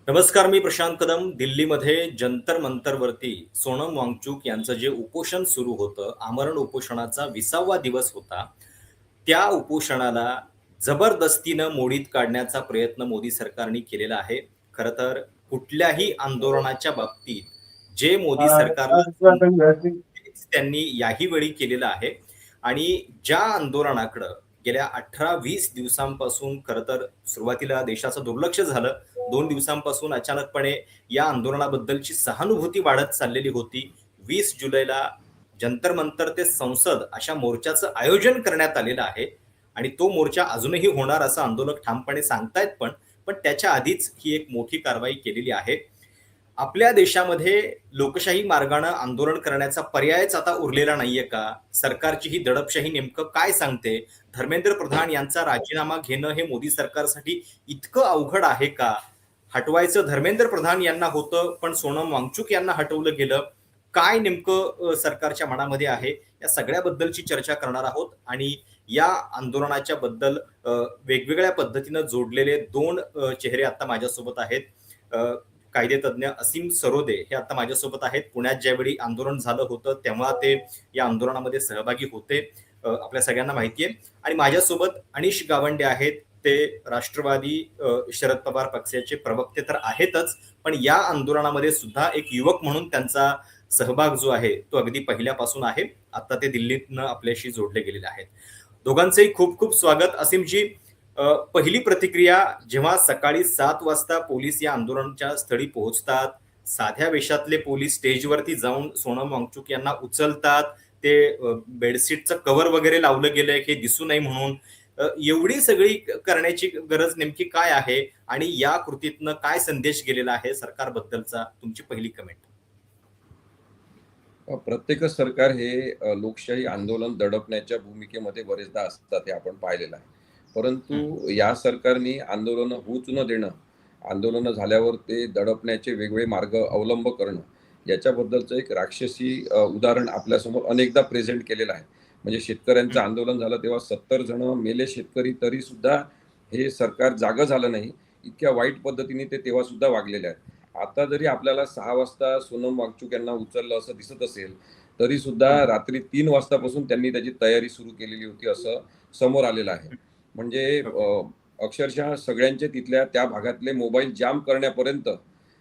नमस्कार, मी प्रशांत कदम. दिल्लीमध्ये जंतर मंतरवरती सोनम वांगचुक यांचं जे उपोषण सुरू होतं, आमरण उपोषणाचा 20वा दिवस होता. त्या उपोषणाला जबरदस्तीनं मोडीत काढण्याचा प्रयत्न मोदी सरकारने केलेला आहे. खरं तर कुठल्याही आंदोलनाच्या बाबतीत जे मोदी सरकारला तेच त्यांनी याही वेळी केलेलं आहे आणि ज्या आंदोलनाकडं गेल्या 18-20 दिवसांपासून खरं तर सुरुवातीला देशाचं दुर्लक्ष झालं. 2 दिवसांपासून अचानकपणे या आंदोलनाबद्दलची सहानुभूती वाढत चाललेली होती. 20 जुलैला जंतर मंतर ते संसद अशा मोर्चाचं आयोजन करण्यात आलेलं आहे आणि तो मोर्चा अजूनही होणार असं आंदोलक ठामपणे सांगतायत पण त्याच्या आधीच ही एक मोठी कारवाई केलेली आहे. आपल्या देशामध्ये लोकशाही मार्गाने आंदोलन करण्याचा पर्यायच आता उरलेला नाहीये का? सरकारची ही दडपशाही नेमकं काय सांगते? धर्मेंद्र प्रधान यांचा राजीनामा घेणं हे मोदी सरकारसाठी इतकं अवघड आहे का? हटवायचं धर्मेंद्र प्रधान यांना होतं, पण सोनम वांगचुक यांना हटवलं गेलं. काय नेमकं सरकारच्या मनामध्ये आहे? या सगळ्याबद्दलची चर्चा करणार आहोत आणि या आंदोलनाच्या बद्दल वेगवेगळ्या पद्धतीनं जोडलेले 2 चेहरे आता माझ्यासोबत आहेत. कायदेतज्ञ असीम सरोदे हे आता माझ्यासोबत आहेत. पुण्यात ज्यावेळी आंदोलन झालं होतं तेव्हा ते या आंदोलनामध्ये सहभागी होते. आपल्या सगळ्यांना माहिती आहे. आणि माझ्यासोबत अनिश गावंडे आहेत. ते राष्ट्रवादी शरद पवार पक्षाचे प्रवक्ते तर आहेतच, पण या आंदोलनामध्ये सुद्धा एक युवक म्हणून त्यांचा सहभाग जो आहे तो अगदी पहिल्यापासून आहे. आता ते दिल्लीतनं आपल्याशी जोडले गेलेले आहेत. दोघांचेही खूप खूप स्वागत. असीमजी, पहिली प्रतिक्रिया जेव्हा सकाळी 7 वाजता पोलीस या आंदोलनाच्या स्थळी पोहोचतात, साध्या वेशातले पोलीस स्टेजवरती जाऊन सोनम वांगचुक यांना उचलतात. ते बेडशीटचं कव्हर वगैरे लावलं गेलंय हे दिसू नये म्हणून. एवढी सगळी करण्याची गरज नेमकी काय आहे आणि या कृतीतनं काय संदेश गेलेला आहे सरकारबद्दलचा? तुमची पहिली कमेंट. प्रत्येकच सरकार हे लोकशाही आंदोलन दडपण्याच्या भूमिकेमध्ये बरेचदा असतात हे आपण पाहिलेलं आहे. परंतु या सरकारने आंदोलनं होऊच न देणं, आंदोलनं झाल्यावर ते दडपण्याचे वेगवेगळे मार्ग अवलंब करणं, याच्याबद्दलचं एक राक्षसी उदाहरण आपल्यासमोर अनेकदा प्रेझेंट केलेलं आहे. म्हणजे शेतकऱ्यांचं आंदोलन झालं तेव्हा 70 जण मेले शेतकरी, तरीसुद्धा हे सरकार जागं झालं नाही. इतक्या वाईट पद्धतीने ते तेव्हासुद्धा वागलेले आहेत. आता जरी आपल्याला 6 वाजता सोनम वांगचुक यांना उचललं असं दिसत असेल, तरी सुद्धा रात्री 3 वाजतापासून त्यांनी त्याची तयारी सुरू केलेली होती असं समोर आलेलं आहे. म्हणजे अक्षरशः सगळ्यांचे तिथल्या त्या भागातले मोबाईल जाम करण्यापर्यंत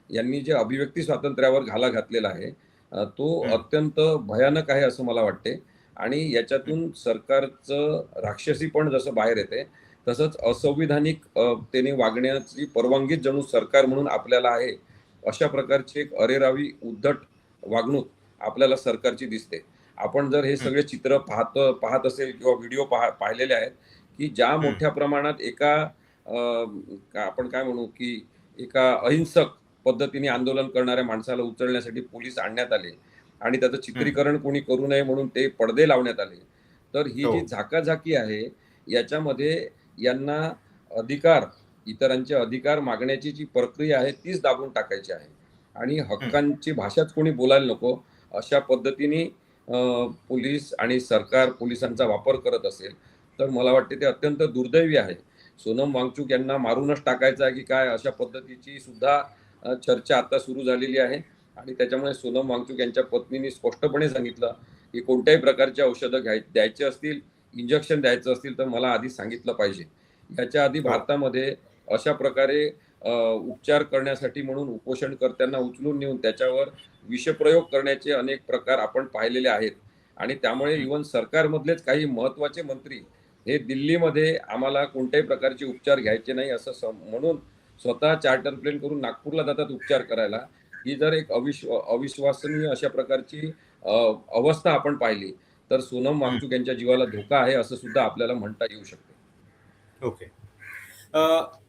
यांनी जे अभिव्यक्ती स्वातंत्र्यावर घाला घातलेला आहे, तो अत्यंत भयानक आहे असं मला वाटते. आणि याच्यातून सरकारचं राक्षसीपण जसं बाहेर येते, तसंच असंविधानिक त्याने वागण्याची परवानगीच जणू सरकार म्हणून आपल्याला आहे, अशा प्रकारची एक अरेरावी उद्धट वागणूक आपल्याला सरकारची दिसते. आपण जर हे सगळे चित्र पाहत असेल किंवा व्हिडिओ पाहिलेले आहेत, की ज्या मोठ्या प्रमाणात एका आपण काय म्हणू, की एका अहिंसक पद्धतीने आंदोलन करणाऱ्या माणसाला उचलण्यासाठी पोलीस आणण्यात आले आणि त्याचं चित्रीकरण कोणी करू नये म्हणून ते पडदे लावण्यात आले. तर ही जी झाकाझाकी आहे, याच्यामध्ये यांना अधिकार, इतरांचे अधिकार मागण्याची जी प्रक्रिया आहे तीच दाबून टाकायची आहे आणि हक्कांची भाषाच कोणी बोलायला नको अशा पद्धतीने पोलीस आणि सरकार पोलिसांचा वापर करत असेल, तर मला वाटते ते अत्यंत दुर्दैवी आहे. सोनम वांगचुक यांना मारूनच टाकायचं आहे की काय, अशा पद्धतीची सुद्धा चर्चा आता सुरू झालेली आहे. आणि त्याच्यामुळे सोनम वांगचुक यांच्या पत्नीने स्पष्टपणे सांगितलं की कोणत्याही प्रकारची औषधं द्यायची असतील, इंजेक्शन द्यायचं असतील, तर मला आधी सांगितलं पाहिजे. याच्या आधी भारतामध्ये अशा प्रकारे उपचार करण्यासाठी म्हणून उपोषणकर्त्यांना उचलून नेऊन त्याच्यावर विषप्रयोग करण्याचे अनेक प्रकार आपण पाहिलेले आहेत. आणि त्यामुळे इव्हन सरकारमधलेच काही महत्त्वाचे मंत्री हे दिल्लीमध्ये आम्हाला कोणत्याही प्रकारचे उपचार घ्यायचे नाही असं म्हणून स्वतः चार्टर प्लेन करून नागपूरला जातात उपचार करायला. ही जर एक अविश्वसनीय अशा प्रकारची अवस्था आपण पाहिली, तर सोनम वांगचुक यांच्या जीवाला धोका आहे असं सुद्धा आपल्याला म्हणता येऊ शकते. ओके.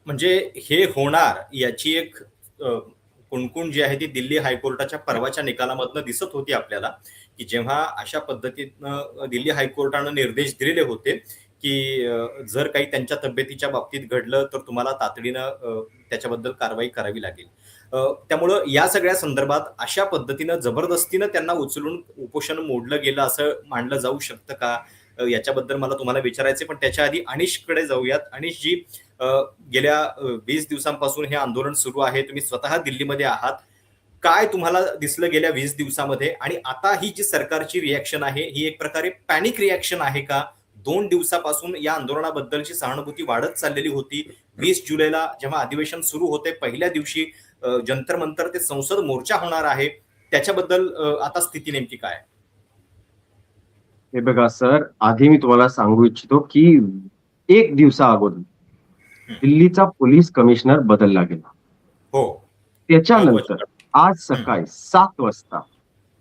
म्हणजे हे होणार याची एक कुणकुण जी आहे ती दिल्ली हायकोर्टाच्या परवाच्या निकालामधनं दिसत होती आपल्याला, की जेव्हा अशा पद्धतीनं दिल्ली हायकोर्टानं निर्देश दिलेले होते, की जर काही त्यांच्या तब्येतीच्या बाबतीत घडलं तर तुम्हाला तातडीनं त्याच्याबद्दल कारवाई करावी लागेल. त्यामुळं या सगळ्या संदर्भात अशा पद्धतीनं जबरदस्तीनं त्यांना उचलून उपोषण मोडलं गेलं असं मानलं जाऊ शकतं का? याच्याबद्दल मला तुम्हाला विचारायचं, पण त्याच्या आधी अनिशकडे जाऊयात. अनिशजी, गेल्या 20 दिवसांपासून हे आंदोलन सुरू आहे. तुम्ही स्वतः दिल्लीमध्ये आहात. काय तुम्हाला दिसलं गेल्या 20 दिवसामध्ये? आणि आता ही जी सरकारची रिएक्शन आहे, ही एक प्रकारे पॅनिक रिएक्शन आहे का? 2 दिवसापासून या आंदोलनाबद्दलची सहानुभूती वाढत चाललेली होती. 20 जुलैला जेव्हा अधिवेशन सुरू होते, पहिल्या दिवशी जंतर मंतर ते संसद मोर्चा होणार आहे. त्याच्याबद्दल आता स्थिती नेमकी काय आहे? हे बघा सर, आधी मी तुम्हाला सांगू इच्छितो की 1 दिवसा अगोदर दिल्लीचा पोलीस कमिशनर बदलला गेला. हो. त्याच्यानंतर आज सकाळी 7 वाजता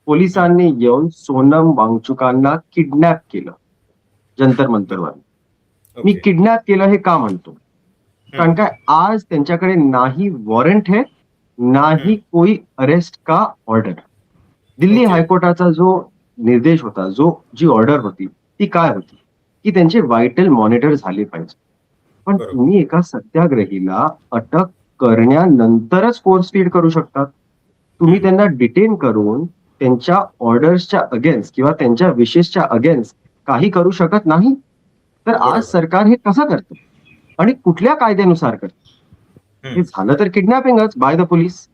पोलिसांनी येऊन सोनम वांगचुकांना किडनॅप केलं जंतर मंतरवर. मी ओके. किडनॅप केलं हे का म्हणतो? कारण काय आज त्यांच्याकडे नाही वॉरंट आहे, नाही कोई अरेस्ट का ऑर्डर. दिल्ली ओके. हायकोर्टाचा जो निर्देश होता, जी ऑर्डर होती ती काय होती की त्यांचे व्हायटल मॉनिटर झाले पाहिजे. पण बरोबर. तुम्ही एका सत्याग्रहीला अटक करण्यानंतरच फोर्स फीड करू शकतात. तुम्ही त्यांना डिटेन करून त्यांच्या ऑर्डर्सच्या अगेन्स्ट किंवा त्यांच्या विशेषच्या अगेन्स्ट काही करू शकत नाही. तर बरोबर. आज सरकार हे कसं करतं आणि कुठल्या कायद्यानुसार करतं? हे झालं तर किडनॅपिंगच बाय द पोलीस.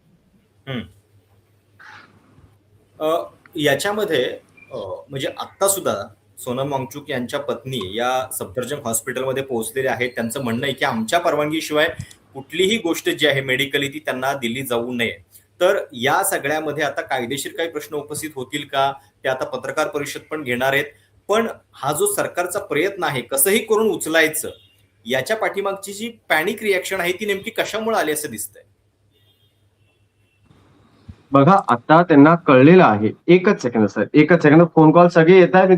याच्यामध्ये म्हणजे आत्ता सुद्धा सोनम वांगचुक यांच्या पत्नी या सफदरजंग हॉस्पिटलमध्ये पोहोचलेल्या आहेत. त्यांचं म्हणणं आहे की आमच्या परवानगीशिवाय कुठलीही गोष्ट जी आहे मेडिकली ती त्यांना दिली जाऊ नये. तर या सगळ्यामध्ये आता कायदेशीर काही प्रश्न उपस्थित होतील का? ते आता पत्रकार परिषद पण घेणार आहेत. पण हा जो सरकारचा प्रयत्न आहे कसंही करून उचलायचं, याच्या पाठीमागची जी पॅनिक रिएक्शन आहे ती नेमकी कशामुळे आली असं दिसतंय? बघा आता त्यांना कळलेलं आहे. एकच सेकंद सर, एकच सेकंद. फोन कॉल सगळे येत आहेत.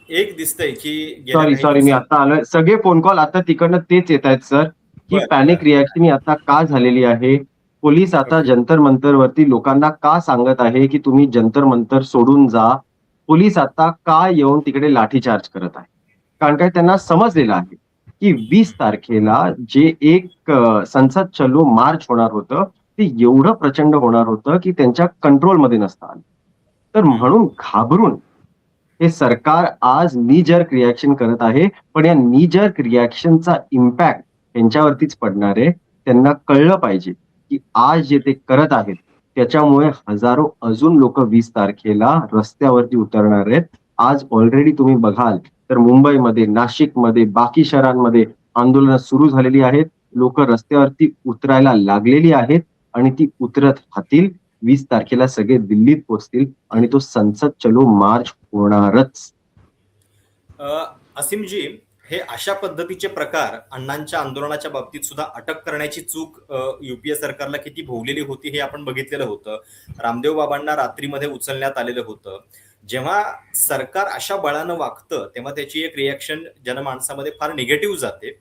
एक दिसतंय की सॉरी मी आता आलोय. सगळे फोन कॉल आता तिकडनं तेच येत आहेत सर की पॅनिक रिॲक्शन आता का झालेली आहे. पोलीस आता जंतर मंतरवरती लोकांना का सांगत आहे की तुम्ही जंतर मंतर सोडून जा. पोलीस आता का येऊन तिकडे लाठीचार्ज करत आहे. कारण काय त्यांना समजलेलं आहे की 20 तारखेला जे एक संसद चलो मार्च होणार होतं ते एवढं प्रचंड होणार होतं की त्यांच्या कंट्रोलमध्ये नसतं आलं. तर म्हणून घाबरून हे सरकार आज नी जर्क रिॲक्शन करत आहे. पण या नी जर्क रिॲक्शनचा इम्पॅक्ट त्यांच्यावरतीच पडणार आहे. त्यांना कळलं पाहिजे की आज जे ते करत आहेत त्याच्यामुळे हजारो अजून लोक 20 तारखेला रस्त्यावरती उतरणार आहेत. आज ऑलरेडी तुम्ही बघाल तर मुंबईमध्ये, नाशिकमध्ये, बाकी शहरांमध्ये आंदोलनं सुरू झालेली आहेत. लोक रस्त्यावरती उतरायला लागलेली आहेत आणि ती उतरत राहतील. 20 तारखेला सगळे दिल्लीत पोहोचतील आणि तो संसद चलो मार्च होणारच. असीमजी, हे अशा पद्धतीचे प्रकार अण्णांच्या आंदोलनाच्या बाबतीत सुद्धा अटक करण्याची चूक युपीए सरकारला किती भोगलेली होती हे आपण बघितलेलं होतं. रामदेव बाबांना रात्रीमध्ये उचलण्यात आलेलं होतं. जेव्हा सरकार अशा बळानं वागतं तेव्हा त्याची एक रिॲक्शन जनमानसामध्ये फार निगेटिव्ह जाते.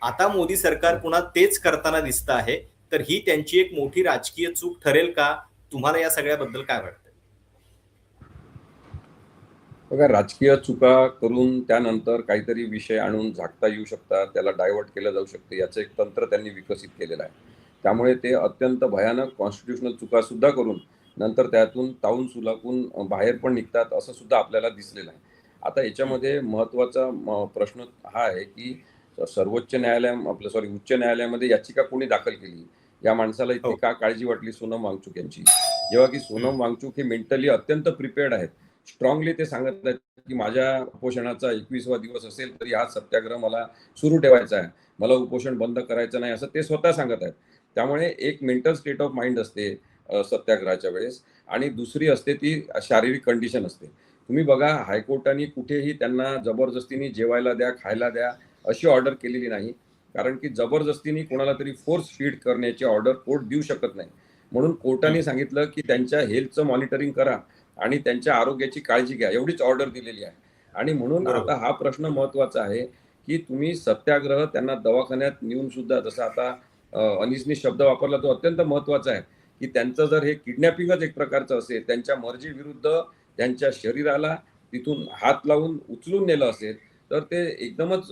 आता मोदी सरकार पुन्हा तेच करताना दिसतं आहे. तर ही त्यांची एक मोठी राजकीय चूक ठरेल का? तुम्हाला या सगळ्याबद्दल काय वाटतं? बघा, राजकीय चुका करून त्यानंतर काहीतरी विषय आणून झाकता येऊ शकतात, त्याला डायव्हर्ट केलं जाऊ शकते, याचं एक तंत्र त्यांनी विकसित केलेलं आहे. त्यामुळे ते अत्यंत भयानक कॉन्स्टिट्युशनल चुका सुद्धा करून नंतर त्यातून तावून सुलाखून बाहेर पण निघतात, असं सुद्धा आपल्याला दिसलेलं आहे. आता याच्यामध्ये महत्त्वाचा प्रश्न हा आहे की सर्वोच्च उच्च न्यायालयामध्ये याचिका कोणी दाखल केली, या माणसाला इतकी का काळजी वाटली सोनम वांगचुक यांची, जेव्हा की सोनम वांगचुक हे मेंटली अत्यंत प्रिपेअर्ड आहेत. स्ट्रॉंगली ते सांगत आहेत की माझ्या उपोषणाचा 21वा दिवस असेल तरी हा सत्याग्रह मला सुरू ठेवायचा आहे, मला उपोषण बंद करायचं नाही, असं ते स्वतः सांगत आहेत. त्यामुळे एक मेंटल स्टेट ऑफ माइंड असते सत्याग्रहाच्या वेळेस, आणि दुसरी असते ती शारीरिक कंडिशन असते. तुम्ही बघा, हायकोर्टाने कुठेही त्यांना जबरदस्तीने जेवायला द्या, खायला द्या अशी ऑर्डर केलेली नाही. कारण की जबरदस्तीने कोणाला तरी फोर्स फीड करण्याची ऑर्डर कोर्ट देऊ शकत नाही. म्हणून कोर्टाने सांगितलं की त्यांच्या हेल्थचं मॉनिटरिंग करा आणि त्यांच्या आरोग्याची काळजी घ्या, एवढीच ऑर्डर दिलेली आहे. आणि म्हणून आता हा प्रश्न महत्त्वाचा आहे की तुम्ही सत्याग्रह त्यांना दवाखान्यात नेऊन सुद्धा, जसं आता अनिसनी शब्द वापरला तो अत्यंत महत्त्वाचा आहे की त्यांचं जर हे किडनॅपिंगच एक प्रकारचं असेल, त्यांच्या मर्जी विरुद्ध त्यांच्या शरीराला तिथून हात लावून उचलून नेलं असेल, तर ते एकदमच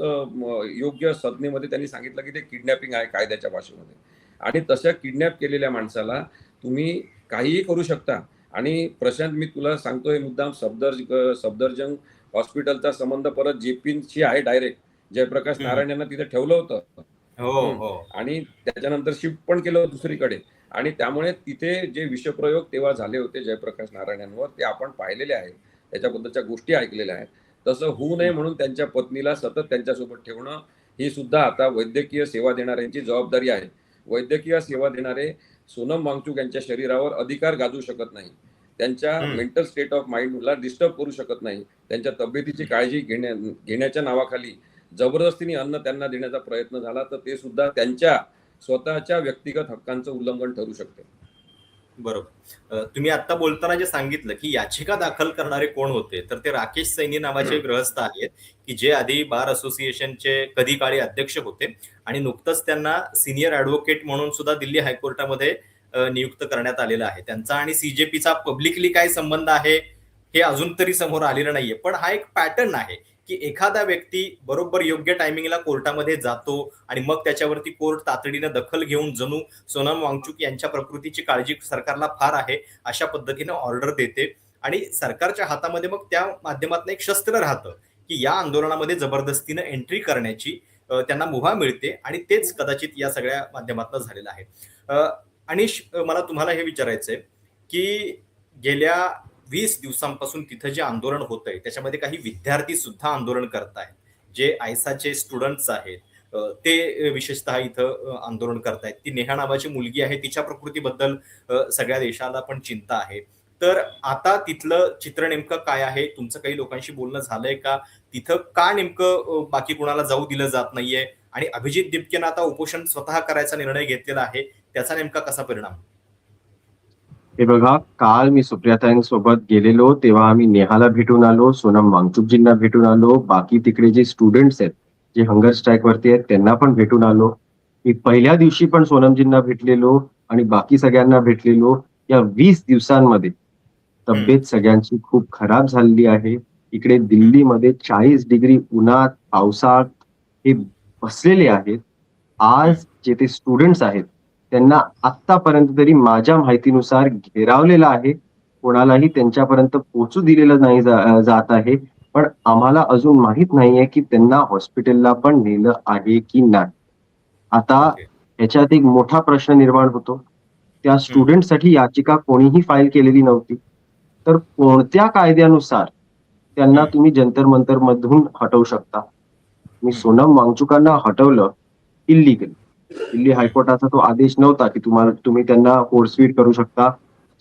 योग्य संज्ञेमध्ये त्यांनी सांगितलं की ते किडनॅपिंग आहे कायद्याच्या भाषेमध्ये. आणि तशा किडनॅप केलेल्या माणसाला तुम्ही काहीही करू शकता. आणि प्रशांत, मी तुला सांगतोय मुद्दाम, सफदरजंग हॉस्पिटलचा संबंध परत जेपीशी आहे डायरेक्ट. जयप्रकाश नारायण यांना तिथे ठेवलं होतं. हो. आणि त्याच्यानंतर शिफ्ट पण केलं होतं दुसरीकडे. आणि त्यामुळे तिथे जे विषप्रयोग तेव्हा झाले होते जयप्रकाश नारायण यांवर ते आपण पाहिलेले आहे, त्याच्याबद्दलच्या गोष्टी ऐकलेल्या आहेत. तसं होऊ नये म्हणून त्यांच्या पत्नीला सतत त्यांच्यासोबत ठेवणं ही सुद्धा आता वैद्यकीय सेवा देणाऱ्यांची जबाबदारी आहे. वैद्यकीय सेवा देणारे सोनम वांगचुक यांच्या शरीरावर अधिकार गाजवू शकत नाही, त्यांच्या मेंटल स्टेट ऑफ माइंडला डिस्टर्ब करू शकत नाही, त्यांच्या तब्येतीची काळजी घेण्याच्या नावाखाली जबरदस्तीने अन्न त्यांना देण्याचा प्रयत्न झाला तर ते सुद्धा त्यांच्या स्वतःच्या व्यक्तिगत हक्कांचं उल्लंघन ठरू शकते. बरोबर. तुम्ही आता बोलताना जे सांगितलं की याचिका दाखल करणारे कोण होते, तर ते राकेश सैनी नावाचे गृहस्थ आहेत की जे आधी बार असोसिएशनचे कधी काळी अध्यक्ष होते आणि नुकतंच त्यांना सिनियर ऍडव्होकेट म्हणून सुद्धा दिल्ली हायकोर्टामध्ये नियुक्त करण्यात आलेलं आहे. त्यांचा आणि सीजेपीचा पब्लिकली काय संबंध आहे हे अजून तरी समोर आलेलं नाहीये, पण हा एक पॅटर्न आहे की एखादा व्यक्ती बरोबर योग्य टायमिंगला कोर्टामध्ये जातो आणि मग त्याच्यावरती कोर्ट तातडीनं दखल घेऊन जणू सोनम वांगचुक यांच्या प्रकृतीची काळजी सरकारला फार आहे अशा पद्धतीनं ऑर्डर देते आणि सरकारच्या हातामध्ये मग त्या माध्यमातून एक शस्त्र राहतं की या आंदोलनामध्ये जबरदस्तीनं एंट्री करण्याची त्यांना मुभा मिळते आणि तेच कदाचित या सगळ्या माध्यमातून झालेलं आहे. अनिश, मला तुम्हाला हे विचारायचंय की गेल्या 20 दिवसांपासून तिथं जे आंदोलन होत आहे त्याच्यामध्ये काही विद्यार्थी सुद्धा आंदोलन करतायत, जे आयसाचे स्टुडंट्स आहेत ते विशेषतः इथं आंदोलन करतायत. ती नेहा नावाची मुलगी आहे, तिच्या प्रकृतीबद्दल सगळ्या देशाला पण चिंता आहे. तर आता तिथलं चित्र नेमकं काय आहे? तुमचं काही लोकांशी बोलणं झालंय का? तिथं का नेमकं बाकी कोणाला जाऊ दिलं जात नाहीये आणि अभिजित दिपकेनं आता उपोषण स्वतः करायचा निर्णय घेतलेला आहे, त्याचा नेमका कसा परिणाम? हे बघा, काल मी सुप्रियाताईंसोबत गेलेलो तेव्हा आम्ही नेहाला भेटून आलो, सोनम वांगचुकजींना भेटून आलो, बाकी तिकडे जे स्टुडंट्स आहेत जे हंगर स्ट्राईक वरती आहेत त्यांना पण भेटून आलो. मी पहिल्या दिवशी पण सोनमजींना भेटलेलो आणि बाकी सगळ्यांना भेटलेलो. या 20 दिवसांमध्ये तब्येत सगळ्यांची खूप खराब झालेली आहे. इकडे दिल्लीमध्ये 40 डिग्री उन्हात पावसात हे बसलेले आहेत. आज जे ते स्टुडंट्स आहेत त्यांना आतापर्यंत तरी माझ्या माहितीनुसार घेरावलेलं आहे. कोणालाही त्यांच्यापर्यंत पोहोचू दिलेलं नाही जात आहे. पण आम्हाला अजून माहित नाहीये की त्यांना हॉस्पिटलला पण नेलं आहे की नाही. आता ह्याच्यात एक मोठा प्रश्न निर्माण होतो. त्या स्टुडंटसाठी याचिका कोणीही फाईल केलेली नव्हती. तर कोणत्या कायद्यानुसार त्यांना तुम्ही जंतर मंतर मधून हटवू शकता? मी सोनम वांगचुकांना हटवलं इल्लीगल. दिल्ली हायकोर्टाचा तो आदेश नव्हता की तुम्ही त्यांना फोर्सफीड करू शकता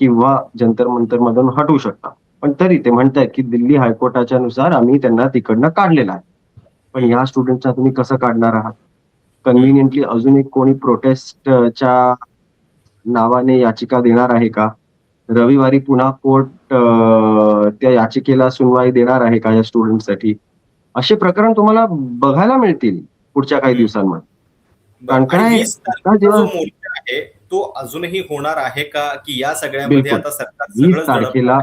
किंवा जंतर मंतर मधून हटवू शकता. पण तरी ते म्हणतायत की दिल्ली हायकोर्टाच्या नुसार आम्ही त्यांना तिकडनं काढलेलं आहे. पण या स्टुडंटना तुम्ही कसं काढणार आहात? कन्व्हिनियंटली अजून एक कोणी प्रोटेस्टच्या नावाने याचिका देणार आहे का? रविवारी पुन्हा कोर्ट त्या याचिकेला सुनवाई देणार आहे का या स्टुडंटसाठी? असे प्रकरण तुम्हाला बघायला मिळतील पुढच्या काही दिवसांमध्ये. कारण काय 20 तारखेचा जो मोर्चा आहे तो अजूनही होणार आहे का, की या सगळ्यामध्ये आता सरकार 20 तारखेला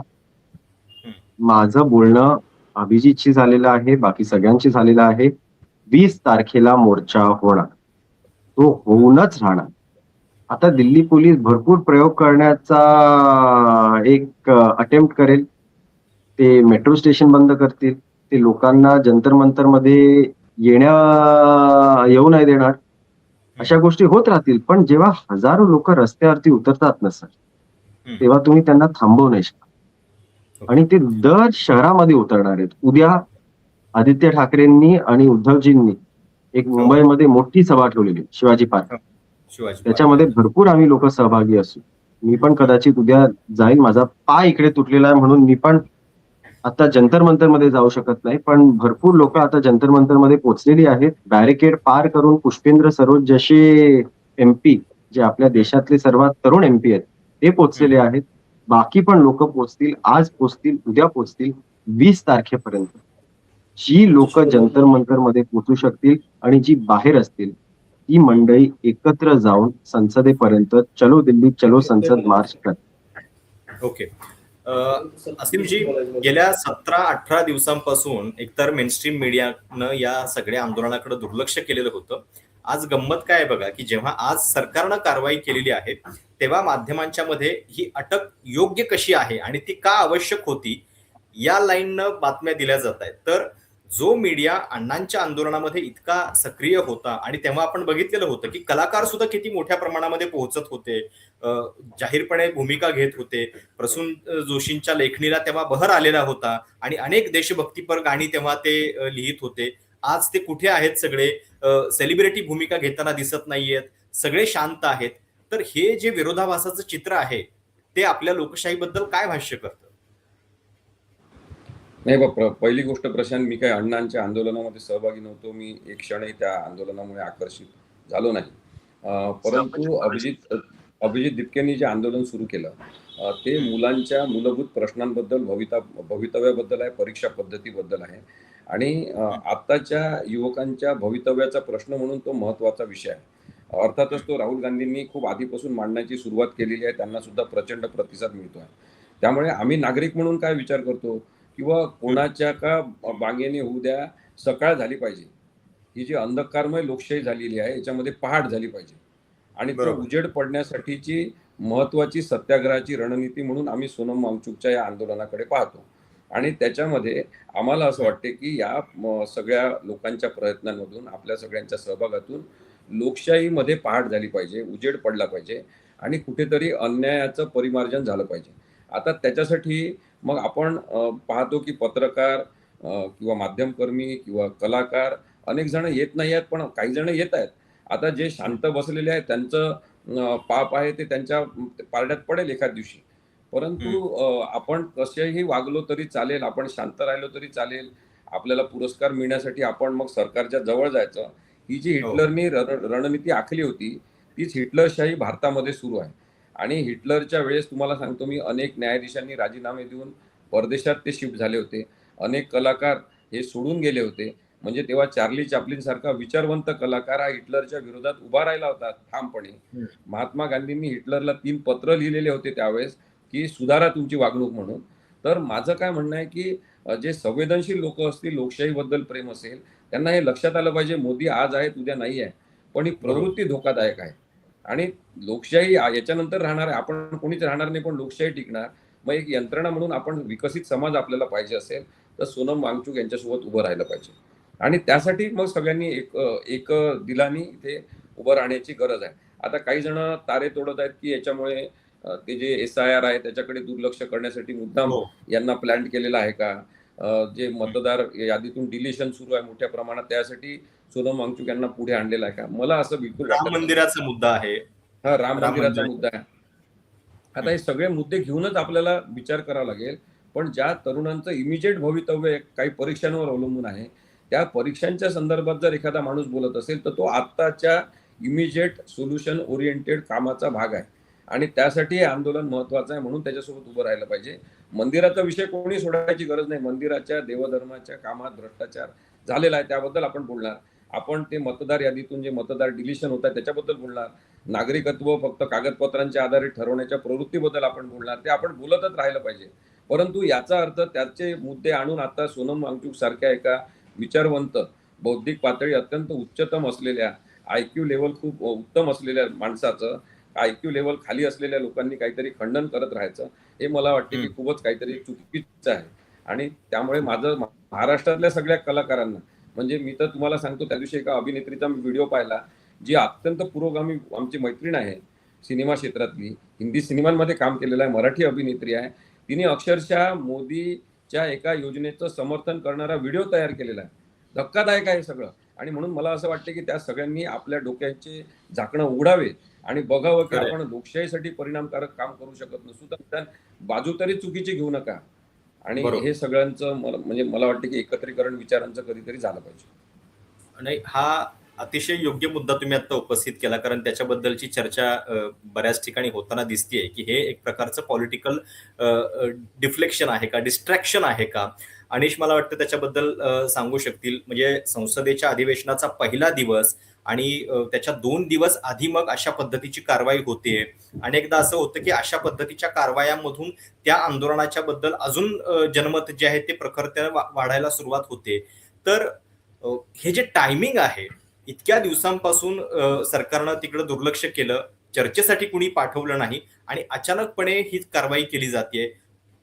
माझं बोलणं अभिजितशी झालेलं आहे, बाकी सगळ्यांशी झालेलं आहे. 20 तारखेला मोर्चा होणार, तो होऊनच राहणार. आता दिल्ली पोलीस भरपूर प्रयोग करण्याचा एक अटेम्प्ट करेल. ते मेट्रो स्टेशन बंद करतील, ते लोकांना जंतर मंतर मध्ये येऊ नाही देणार. अशा गोष्टी होत राहतील. पण जेव्हा हजारो लोक रस्त्यावरती उतरतात ना सर, तेव्हा तुम्ही त्यांना थांबवू नाही शकत. आणि ते दर शहरामध्ये उतरणार आहेत. उद्या आदित्य ठाकरेंनी आणि उद्धवजींनी एक मुंबईमध्ये मोठी सभा ठेवलेली शिवाजी पार्क. त्याच्यामध्ये भरपूर आम्ही लोक सहभागी असू. मी पण कदाचित उद्या जाईन. माझा पाय इकडे तुटलेला आहे म्हणून मी पण आता जंतर मंतर मध्ये जाऊ शकत नाही. पण भरपूर लोक आता जंतर मंतर मध्ये पोहोचलेली आहेत. बॅरिकेड पार करून पुष्पेंद्र सरोज जसे एमपी, जे आपल्या देशातले सर्वात तरुण एमपी आहेत, ते पोहोचलेले आहेत. बाकी पण लोक पोहोचतील, आज पोहोचतील, उद्या पोहोचतील. 20 तारखेपर्यंत जी लोक जंतर मंतर मध्ये पोहोचू शकतील आणि जी बाहेर असतील ती मंडळी एकत्र जाऊन संसदेपर्यंत चलो दिल्ली चलो संसद मार्च करतात. ओके. असीमजी, गेल्या 17-18 दिवसांपासून एकतर मेनस्ट्रीम मीडियानं या सगळ्या आंदोलनाकडे दुर्लक्ष केलेलं होतं. आज गंमत काय बघा की जेव्हा आज सरकारनं कारवाई केलेली आहे तेव्हा माध्यमांच्या मध्ये ही अटक योग्य कशी आहे आणि ती का आवश्यक होती या लाईननं बातम्या दिल्या जात आहेत. तर जो मीडिया अण्णांच्या आंदोलनामध्ये इतका सक्रिय होता आणि तेव्हा आपण बघितलेलं होतं की कलाकार सुद्धा किती मोठ्या प्रमाणामध्ये पोहोचत होते, जाहीरपणे भूमिका घेत होते. प्रसून जोशींच्या लेखणीला तेव्हा बहर आलेला होता आणि अनेक देशभक्तीपर गाणी तेव्हा ते लिहित होते. आज ते कुठे आहेत सगळे? सेलिब्रिटी भूमिका घेताना दिसत नाहीयेत, सगळे शांत आहेत. तर हे जे विरोधाभासाचं चित्र आहे ते आपल्या लोकशाहीबद्दल काय भाष्य करतं? नाही पहिली गोष्ट प्रशांत, मी काय अण्णांच्या आंदोलनामध्ये सहभागी नव्हतो. मी एक क्षणही त्या आंदोलनामुळे आकर्षित झालो नाही. परंतु अभिजित दिपकेंनी जे आंदोलन सुरू केलं ते मुलांच्या मूलभूत प्रश्नांबद्दल, भवितव्याबद्दल आहे, परीक्षा पद्धतीबद्दल आहे. आणि आत्ताच्या युवकांच्या भवितव्याचा प्रश्न म्हणून तो महत्त्वाचा विषय आहे. अर्थातच तो राहुल गांधींनी खूप आधीपासून मांडण्याची सुरुवात केलेली आहे. त्यांना सुद्धा प्रचंड प्रतिसाद मिळतो आहे. त्यामुळे आम्ही नागरिक म्हणून काय विचार करतो, किंवा कोणाच्या का बांगेने होऊ द्या, सकाळ झाली पाहिजे. ही जी अंधकारमय लोकशाही झालेली आहे याच्यामध्ये पहाट झाली पाहिजे. आणि तो उजेड पडण्यासाठीची महत्वाची सत्याग्रहाची रणनीती म्हणून आम्ही सोनम वांगचुकच्या या आंदोलनाकडे पाहतो. आणि त्याच्यामध्ये आम्हाला असं वाटते की या सगळ्या लोकांच्या प्रयत्नांमधून, आपल्या सगळ्यांच्या सहभागातून लोकशाहीमध्ये पहाट झाली पाहिजे, उजेड पडला पाहिजे आणि कुठेतरी अन्यायाचं परिमार्जन झालं पाहिजे. आता त्याच्यासाठी मग आपण पाहतो की पत्रकार किंवा माध्यमकर्मी किंवा कलाकार अनेक जण येत नाही आहेत, पण काही जण येत आहेत. आता जे शांत बसलेले आहेत त्यांचं पाप आहे ते त्यांच्या पारड्यात पडेल एखाद दिवशी. परंतु आपण कसेही वागलो तरी चालेल, आपण शांत राहिलो तरी चालेल, आपल्याला पुरस्कार मिळण्यासाठी आपण मग सरकारच्या जवळ जायचं. ही जी हिटलरनी रणनीती आखली होती तीच हिटलरशाही भारतामध्ये सुरू आहे. आणि हिटलरच्या वेळेस तुम्हाला सांगतो मी, अनेक न्यायाधीशांनी राजीनामे देऊन परदेशात ते शिफ्ट झाले होते. अनेक कलाकार हे सोडून गेले होते. म्हणजे तेव्हा चार्ली चॅप्लिन सारखा विचारवंत कलाकार हा हिटलरच्या विरोधात उभा राहिला होता ठामपणे. महात्मा गांधींनी हिटलरला 3 पत्र लिहिलेले होते त्यावेळेस की सुधारा तुमची वागणूक म्हणून. तर माझं काय म्हणणं आहे की जे संवेदनशील लोक असतील, लोकशाहीबद्दल प्रेम असेल, त्यांना हे लक्षात आलं पाहिजे, मोदी आज आहेत उद्या नाही आहे, पण ही प्रवृत्ती धोकादायक आहे. आणि लोकशाही याच्यानंतर राहणार आहे, आपण कोणीच राहणार नाही, पण लोकशाही टिकणार. मग एक यंत्रणा म्हणून आपण विकसित समाज आपल्याला पाहिजे असेल तर सोनम वांगचुक यांच्यासोबत उभं राहिलं पाहिजे. आणि त्यासाठी मग सगळ्यांनी एक दिलानी इथे उभं राहण्याची गरज आहे. आता काही जण तारे तोडत आहेत की याच्यामुळे ते जे SIR आहे त्याच्याकडे दुर्लक्ष करण्यासाठी मुद्दाम यांना प्लॅन केलेला आहे का, जे मतदार यादीतून डिलिशन सुरू आहे मोठ्या प्रमाणात त्यासाठी सोनम वांगचुक यांना पुढे आणलेला आहे का? मला असं बिलकुल राम मंदिराचा मुद्दा आहे. हा, राम मंदिराचा मुद्दा आहे. आता हे सगळे मुद्दे घेऊनच आपल्याला विचार करावा लागेल. पण ज्या तरुणांचं इमिजिएट भवितव्य काही परीक्षांवर अवलंबून आहे, त्या परीक्षांच्या संदर्भात जर एखादा माणूस बोलत असेल तर तो आत्ताच्या इमिजिएट सोल्युशन ओरिएंटेड कामाचा भाग आहे. आणि त्यासाठी हे आंदोलन महत्वाचं आहे, म्हणून त्याच्यासोबत उभं राहिलं पाहिजे. मंदिराचा विषय कोणी सोडायची गरज नाही. मंदिराच्या देवधर्माच्या कामात भ्रष्टाचार झालेला आहे, त्याबद्दल आपण बोलणार. आपण ते मतदार यादीतून जे मतदार डिलिशन होत आहे त्याच्याबद्दल बोलणार. नागरिकत्व फक्त कागदपत्रांच्या आधारे ठरवण्याच्या प्रवृत्तीबद्दल आपण बोलणार. ते आपण बोलतच राहिलं पाहिजे. परंतु याचा अर्थ त्याचे मुद्दे आणून आता सोनम वांगचुक सारख्या एका विचारवंत, बौद्धिक पातळी अत्यंत उच्चतम असलेल्या, IQ लेवल खूप उत्तम असलेल्या माणसाचं IQ लेवल खाली असलेल्या लोकांनी काहीतरी खंडन करत राहायचं, हे मला वाटते की खूपच काहीतरी चुकीचं आहे. आणि त्यामुळे माझं महाराष्ट्रातल्या सगळ्या कलाकारांना, म्हणजे मी तर तुम्हाला सांगतो, त्या दिवशी एका अभिनेत्रीचा मी व्हिडिओ पाहिला, जी अत्यंत पुरोगामी आमची मैत्रीण आहे सिनेमा क्षेत्रातली, हिंदी सिनेमांमध्ये काम केलेलं आहे, मराठी अभिनेत्री आहे. तिने अक्षरशः मोदीच्या एका योजनेचं समर्थन करणारा व्हिडिओ तयार केलेला आहे. धक्कादायक आहे सगळं. आणि म्हणून मला असं वाटतं की त्या सगळ्यांनी आपल्या डोक्याचे झाकणं उघडावे आणि बघावं की आपण लोकशाहीसाठी परिणामकारक काम करू शकत नसू तर बाजू तरी चुकीची घेऊ नका. आणि हे सगळ्यांचं म्हणजे मला वाटतं की एकत्रीकरण विचारांचं कधीतरी झालं पाहिजे. नाही, हा अतिशय योग्य मुद्दा तुम्ही आता उपस्थित केला, कारण त्याच्याबद्दलची चर्चा बऱ्याच ठिकाणी होताना दिसतेय की हे एक प्रकारचं पॉलिटिकल डिफ्लेक्शन आहे का, डिस्ट्रॅक्शन आहे का? अनिश मला वाटतं त्याच्याबद्दल सांगू शकतील. म्हणजे संसदेच्या अधिवेशनाचा पहिला दिवस आणि त्याच्या 2 दिवस आधी मग अशा पद्धतीची कारवाई होते. अनेकदा असं होतं की अशा पद्धतीच्या कारवायांमधून त्या आंदोलनाच्या बद्दल अजून जनमत जे आहे ते प्रखरतेने वाढायला सुरुवात होते. तर हे जे टायमिंग आहे, इतक्या दिवसांपासून सरकारनं तिकडे दुर्लक्ष केलं, चर्चेसाठी कुणी पाठवलं नाही आणि अचानकपणे ही कारवाई केली जाते.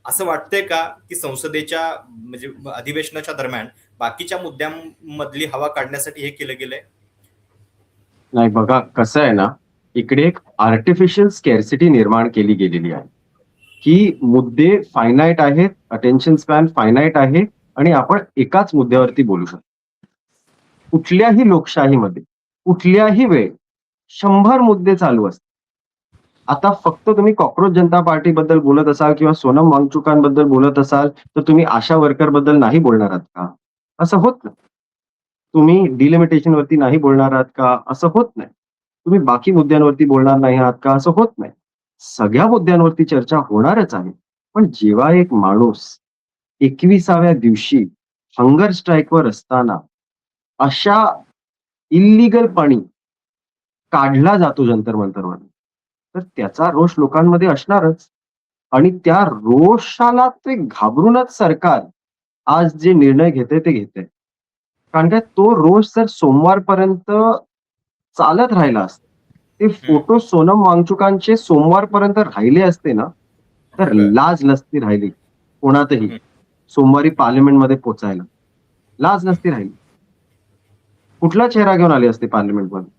असं वाटतंय का की संसदेच्या म्हणजे अधिवेशनाच्या दरम्यान बाकीच्या मुद्द्यांमधली हवा काढण्यासाठी हे केलं गेलंय? नाही बघा, कसं आहे ना, इकडे एक आर्टिफिशियल स्कॅर्सिटी निर्माण केली गेलेली आहे, की मुद्दे फायनाईट आहेत, अटेन्शन स्पॅन फायनाईट आहे आणि आपण एकाच मुद्द्यावरती बोलू शकतो. कुठल्याही लोकशाहीमध्ये, कुठल्याही वेळ 100 मुद्दे चालू असतात. आता फक्त तुम्ही कॉकरोच जनता पार्टीबद्दल बोलत असाल किंवा सोनम वांगचुकांबद्दल बोलत असाल, तर तुम्ही आशा वर्करबद्दल नाही बोलणार आहात का? असं होत नाही. तुम्ही डिलिमिटेशन वरती नाही बोलणार आहात का? असं होत नाही. तुम्ही बाकी मुद्द्यांवरती बोलणार नाही आहात का? असं होत नाही. सगळ्या मुद्द्यांवरती चर्चा होणारच आहे. पण जेव्हा एक माणूस 21व्या दिवशी हंगर स्ट्राईकवर असताना अशा इल्लीगलपणी काढला जातो जंतर मंतरवर, तर त्याचा रोष लोकांमध्ये असणारच. आणि त्या रोषाला ते घाबरूनच सरकार आज जे निर्णय घेते ते घेते. कारण काय, तो रोष जर सोमवारपर्यंत चालत राहिला असता, ते फोटो सोनम वांगचुकांचे सोमवारपर्यंत राहिले असते ना, तर बरं. लाज नसती राहिली कोणातही हं. सोमवारी पार्लमेंटमध्ये पोचायला. लाज नसती राहिली. कुठला चेहरा घेऊन आले असते पार्लमेंटमध्ये?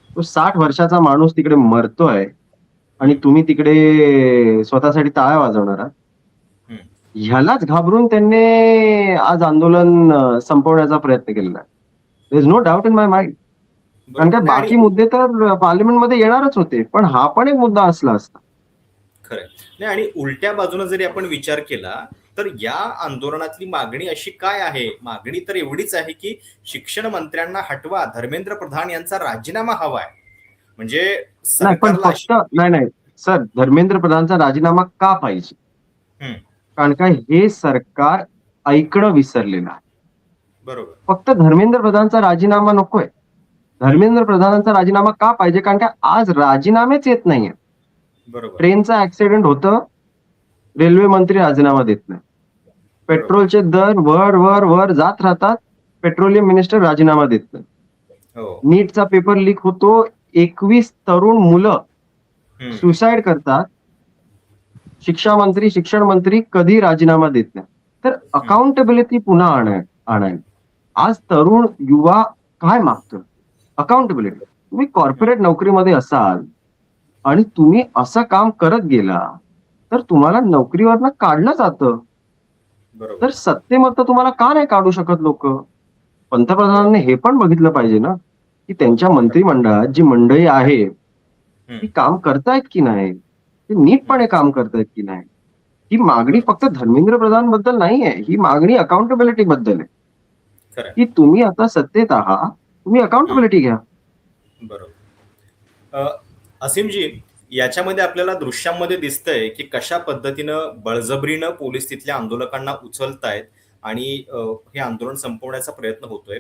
तो 60 वर्षाचा माणूस तिकडे मरतोय आणि तुम्ही तिकडे स्वतःसाठी टाळ्या वाजवणार आहात. हं. ह्यालाच घाबरून त्यांनी आज आंदोलन संपवण्याचा प्रयत्न केलेला आहे. There is no doubt in my mind. कारण बरोबर. काय, नाही आणि बाकी मुद्दे तर पार्लमेंटमध्ये येणारच होते, पण हा पण एक मुद्दा असला असता. खरंय. नाही आणि उलट्या बाजूने जरी आपण विचार केला, तर या आंदोलनातली मागणी अशी काय आहे? मागणी तर एवढीच आहे, की शिक्षण मंत्र्यांना हटवा, धर्मेंद्र प्रधान यांचा राजीनामा हवा आहे. म्हणजे नाही, पण सरकारला फक्त अशी नाही, नाही. सर, धर्मेंद्र प्रधानचा राजीनामा का पाहिजे? हं, कारण काय, हे सरकार ऐकणं विसरलेलं आहे. बरोबर, फक्त धर्मेंद्र प्रधानचा राजीनामा नकोय. धर्मेंद्र प्रधानांचा राजीनामा का पाहिजे? कारण काय, आज राजीनामेच येत नाहीये. बरोबर, ट्रेनचा ऍक्सिडेंट होतं, रेल्वे मंत्री राजीनामा देत नाही. बरोबर. पेट्रोलचे दर वर वर वर जात राहतात, पेट्रोलियम मिनिस्टर राजीनामा देत नाही. हो. नीटचा पेपर लीक होतो, 21 तरुण मुलं हं, सुसाईड करतात. शिक्षण मंत्री कधी राजीनामा देत नाही. तर हं, अकाउंटेबिलिटी पुन्हा आणाय. आज तरुण युवा काय मागतोय? अकाउंटेबिलिटी. तुम्ही हं. कॉर्पोरेट नोकरीमध्ये असाल आणि तुम्ही असं काम करत गेला, तर तुम्हाला नोकरीवरनं काढलं जातं. बरोबर, तर सत्तेमधनं तुम्हाला का नाही काढू शकत लोकं? बरोबर. पंतप्रधानांनी हे पण बघितलं पाहिजे ना, की त्यांच्या मंत्रिमंडळात जी मंडळी आहे, हं, ती काम करतायत की नाही? ते नीटपणे काम करतायत की नाही? ही मागणी बरोबर. फक्त धर्मेंद्र प्रधानबद्दल नाहीये. ही मागणी अकाउंटेबिलिटी बद्दल आहे, खरंय. की तुम्ही आता सत्तेत आहात, तुम्ही हं, अकाउंटेबिलिटी घ्या. बरोबर. अ, असीमजी, याच्यामध्ये आपल्याला दृश्यांमध्ये दिसतंय, की कशा पद्धतीनं बळजबरीनं पोलीस तिथल्या आंदोलकांना उचलतायत आणि हे आंदोलन संपवण्याचा प्रयत्न होतोय.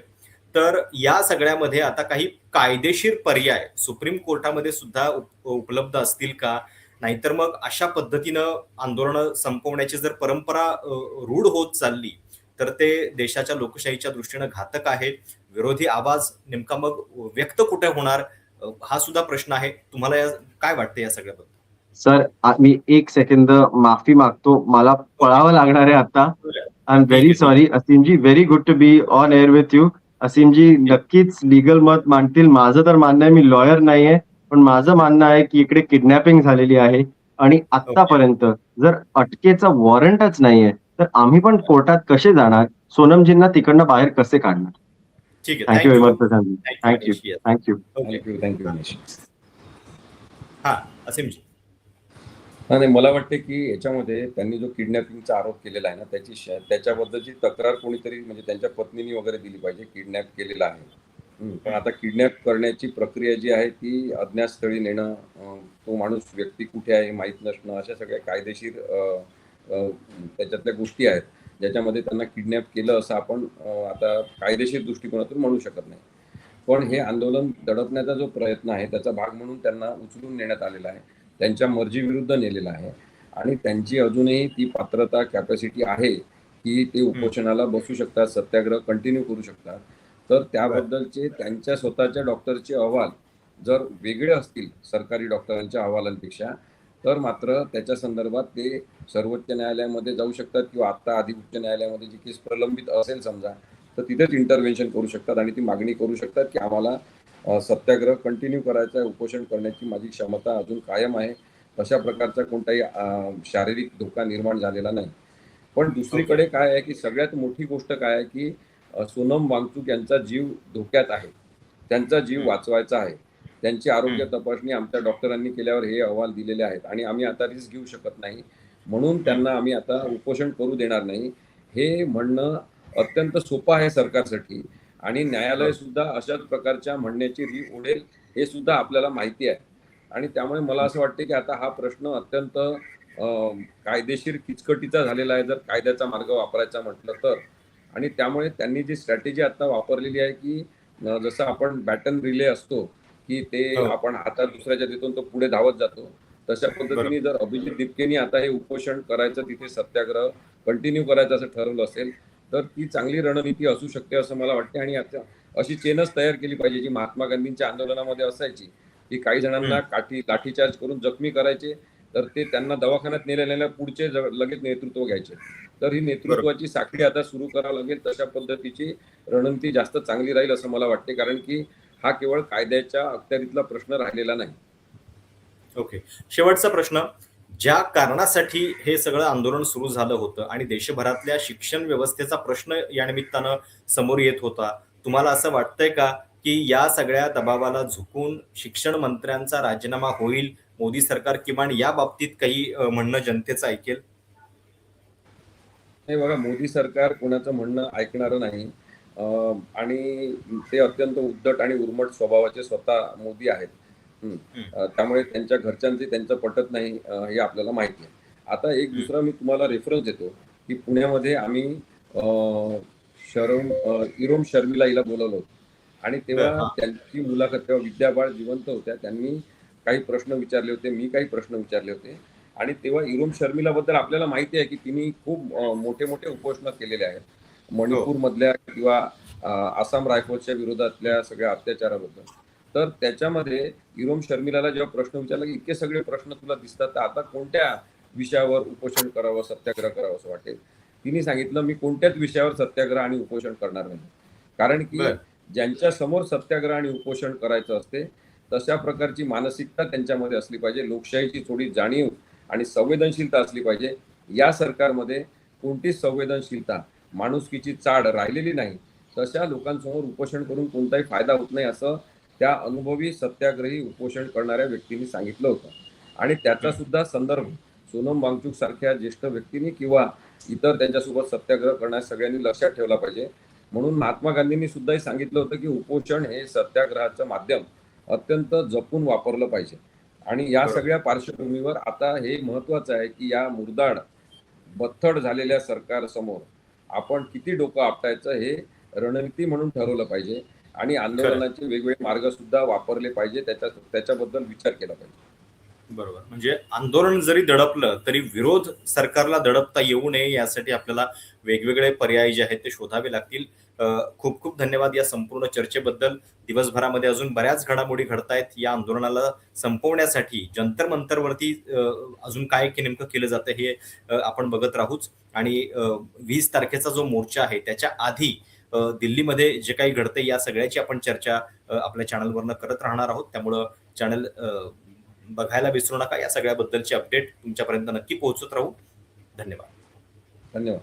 तर या सगळ्यामध्ये आता काही कायदेशीर पर्याय सुप्रीम कोर्टामध्ये सुद्धा उपलब्ध असतील का? नाहीतर मग अशा पद्धतीनं आंदोलनं संपवण्याची जर परंपरा रूढ होत चालली, तर ते देशाच्या लोकशाहीच्या दृष्टीनं घातक आहे. विरोधी आवाज नेमका मग व्यक्त कुठे होणार? हा सुद्धा प्रश्न आहे. तुम्हाला काय वाटतं या सगळ्याबद्दल? सर, मी 1 सेकंद माफी मागतो. मला ओके. पळावं लागणार आहे आता. आय एम ठीक व्हेरी आहे, ठीक सॉरी असीमजी. Very good to be on air with you. असीमजी आहे. नक्कीच लीगल मत मांडतील. माझं तर मानणं आहे, मी लॉयर नाहीये. पण माझं मानणं आहे, की इकडे किडनॅपिंग झालेली आहे आणि ओके. आत्तापर्यंत जर अटकेचं वॉरंटच नाहीये, तर आम्ही पण कोर्टात कसे जाणार? सोनमजींना तिकडनं बाहेर कसे काढणार? ठीक आहे. Thank you thank very you. Much प्रशांतजी. Thank you thank you. Anish. Yes. Thank you. Okay. Thank you Anish. हां, असीमजी. नाही, मला वाटते की याच्यामध्ये त्यांनी जो किडनॅपिंगचा आरोप केलेला आहे ना, त्याच्याबद्दलची तक्रार कोणीतरी म्हणजे त्यांच्या पत्नीने वगैरे दिली पाहिजे. किडनॅप केलेला आहे. पण आता किडनॅप करण्याची प्रक्रिया जी आहे ती अज्ञात स्थळी नेणं, तो माणूस व्यक्ती कुठे आहे माहीत नसणं, अशा सगळ्या कायदेशीर त्याच्यातल्या गोष्टी आहेत, ज्याच्यामध्ये त्यांना किडनॅप केलं असं आपण आता कायदेशीर दृष्टिकोनातून म्हणू शकत नाही. पण हे आंदोलन दडपण्याचा जो प्रयत्न आहे त्याचा भाग म्हणून त्यांना उचलून नेण्यात आलेला आहे. त्यांच्या मर्जीविरुद्ध नेलेला आहे आणि त्यांची अजूनही ती पात्रता, कॅपॅसिटी आहे की ते हं. उपोषणाला बसू शकतात, सत्याग्रह कंटिन्यू करू शकतात. तर बरं. त्याबद्दलचे त्यांच्या स्वतःच्या डॉक्टरचे अहवाल जर वेगळे असतील सरकारी डॉक्टरांच्या अहवालांपेक्षा, तर मात्र त्याच्या संदर्भात ते सर्वोच्च न्यायालयामध्ये जाऊ शकतात किंवा आता आधी उच्च न्यायालयामध्ये जी केस प्रलंबित असेल समजा, तर तिथेच इंटरव्हेन्शन करू शकतात आणि ती मागणी करू शकतात की आम्हाला सत्याग्रह कंटिन्यू करायचा आहे, उपोषण करण्याची माझी क्षमता अजून कायम आहे. अशा प्रकारचा कोणताही शारीरिक धोका निर्माण झालेला नाही. पण दुसरीकडे काय आहे की सगळ्यात मोठी गोष्ट काय आहे की सोनम वांगचुक यांचा जीव धोक्यात आहे. त्यांचा जीव वाचवायचा आहे. त्यांची आरोग्य तपासणी आमच्या डॉक्टरांनी केल्यावर हे अहवाल दिलेले आहेत आणि आम्ही आता रिस्क घेऊ शकत नाही. म्हणून त्यांना आम्ही आता उपोषण करू देणार नाही. हे म्हणणं अत्यंत सोपं आहे सरकारसाठी आणि न्यायालय सुद्धा अशाच प्रकारच्या म्हणण्याची री ओढेल हे सुद्धा आपल्याला माहिती आहे. आणि त्यामुळे मला असं वाटतं की आता हा प्रश्न अत्यंत कायदेशीर किचकटीचा झालेला आहे जर कायद्याचा मार्ग वापरायचा म्हटलं तर. आणि त्यामुळे त्यांनी जी स्ट्रॅटेजी आता वापरलेली आहे की जसं आपण बॅटन रिले असतो की ते आपण हातात दुसऱ्याच्या देतो तो पुढे धावत जातो, तशा पद्धतीने जर अभिजित दिपकेनी आता हे उपोषण करायचं, तिथे सत्याग्रह कंटिन्यू करायचं असं ठरवलं असेल तर ती चांगली रणनीती असू शकते असं मला वाटते. आणि आता अशी चेनच तयार केली पाहिजे जी महात्मा गांधींच्या आंदोलनामध्ये असायची की काही जणांना लाठीचार्ज करून जखमी करायचे, तर ते त्यांना दवाखान्यात नेलेल्या पुढचे लगेच नेतृत्व घ्यायचे. तर ही नेतृत्वाची साखळी आता सुरू करावं लागेल. तशा पद्धतीची रणनीती जास्त चांगली राहील असं मला वाटते, कारण की हा केवळ कायद्याच्या अखत्यारीतला प्रश्न राहिलेला नाही. ओके. शेवटचा प्रश्न, ज्या कारणासाठी हे सगळं आंदोलन सुरू झालं होतं आणि देशभरातल्या शिक्षण व्यवस्थेचा प्रश्न या निमित्तानं समोर येत होता, तुम्हाला असं वाटतंय का की या सगळ्या दबावाला झुकून शिक्षण मंत्र्यांचा राजीनामा होईल, मोदी सरकार किमान या बाबतीत काही म्हणणं जनतेचं ऐकेल? हे बघा, मोदी सरकार कोणाचं म्हणणं ऐकणारं नाही आणि ते अत्यंत उद्धट आणि उर्मट स्वभावाचे स्वतः मोदी आहेत. त्यामुळे त्यांच्या घरच्यांचे त्यांचं पटत नाही हे आपल्याला माहिती आहे. आता एक दुसरा मी तुम्हाला रेफरन्स देतो की पुण्यामध्ये आम्ही इरोम शर्मिला हिला बोलवलं होतं आणि तेव्हा त्यांची मुलाखत, तेव्हा विद्या बाळ जिवंत होत्या, त्यांनी काही प्रश्न विचारले होते, मी काही प्रश्न विचारले होते. आणि तेव्हा इरोम शर्मिलाबद्दल आपल्याला माहिती आहे की तिने खूप मोठे मोठे उपोषण केलेले आहेत मणिपूरमधल्या किंवा आसाम रायफल्सच्या विरोधातल्या सगळ्या अत्याचाराबद्दल. तर त्याच्यामध्ये इरोम शर्मिलाला जेव्हा प्रश्न विचारला की इतके सगळे प्रश्न तुला दिसतात, तर आता कोणत्या विषयावर उपोषण करावं, सत्याग्रह करावं असं वाटेल, तिने सांगितलं मी कोणत्याच विषयावर सत्याग्रह आणि उपोषण करणार नाही. कारण की ज्यांच्या समोर सत्याग्रह आणि उपोषण करायचं असते तशा प्रकारची मानसिकता त्यांच्यामध्ये असली पाहिजे, लोकशाहीची थोडी जाणीव आणि संवेदनशीलता असली पाहिजे. या सरकारमध्ये कोणतीच संवेदनशीलता, माणुसकीची चाड राहिलेली नाही. तशा लोकांसमोर उपोषण करून कोणताही फायदा होत नाही असं त्या अनुभवी सत्याग्रही उपोषण करणाऱ्या व्यक्तींनी सांगितलं होतं. आणि त्याचा सुद्धा संदर्भ सोनम वांगचुक सारख्या ज्येष्ठ व्यक्तींनी किंवा इतर त्यांच्यासोबत सत्याग्रह करण्यास सगळ्यांनी लक्षात ठेवला पाहिजे. म्हणून महात्मा गांधींनी सुद्धा सांगितलं होतं की उपोषण हे सत्याग्रहाचं माध्यम अत्यंत जपून वापरलं पाहिजे. आणि या सगळ्या पार्श्वभूमीवर आता हे महत्वाचं आहे की या मुरदाड बथड झालेल्या सरकारसमोर आपण किती डोकं आपटायचं हे रणनीती म्हणून ठरवलं पाहिजे आणि आंदोलनाचे वेगवेगळे मार्ग सुद्धा वापरले पाहिजे, त्याच्याबद्दल विचार केला पाहिजे. बरोबर. म्हणजे आंदोलन जरी दडपलं तरी विरोध सरकारला दडपता येऊ नये यासाठी आपल्याला वेगवेगळे पर्याय जे आहेत ते शोधावे लागतील. खूप खूप धन्यवाद या संपूर्ण चर्चेबद्दल. दिवसभरामध्ये अजून बऱ्याच घडामोडी घडतायत. या आंदोलनाला संपवण्यासाठी जंतर मंतरवरती अजून काय नेमकं केलं जातं हे आपण बघत राहूच. आणि 20 तारखेचा जो मोर्चा आहे त्याच्या आधी दिल्लीमध्ये जे काही घडतंय या सगळ्याची आपण चर्चा आपल्या चॅनलवरनं करत राहणार आहोत. त्यामुळं चॅनल बघायला विसरू नका. या सगळ्याबद्दलची अपडेट तुमच्यापर्यंत नक्की पोहोचत राहू. धन्यवाद. धन्यवाद.